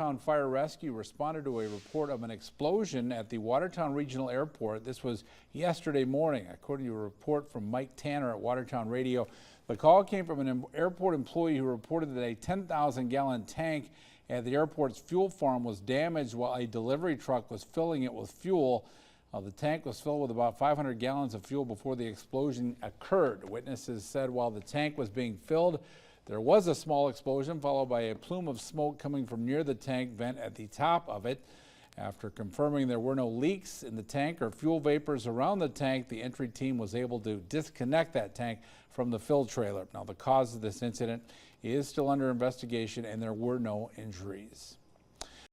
Watertown Fire Rescue responded to a report of an explosion at the Watertown Regional Airport. This was yesterday morning, according to a report from Mike Tanner at Watertown Radio. The call came from an airport employee who reported that a 10,000-gallon tank at the airport's fuel farm was damaged while a delivery truck was filling it with fuel. The tank was filled with about 500 gallons of fuel before the explosion occurred. Witnesses said while the tank was being filled, there was a small explosion followed by a plume of smoke coming from near the tank vent at the top of it. After confirming there were no leaks in the tank or fuel vapors around the tank, the entry team was able to disconnect that tank from the fill trailer. Now, the cause of this incident is still under investigation and there were no injuries.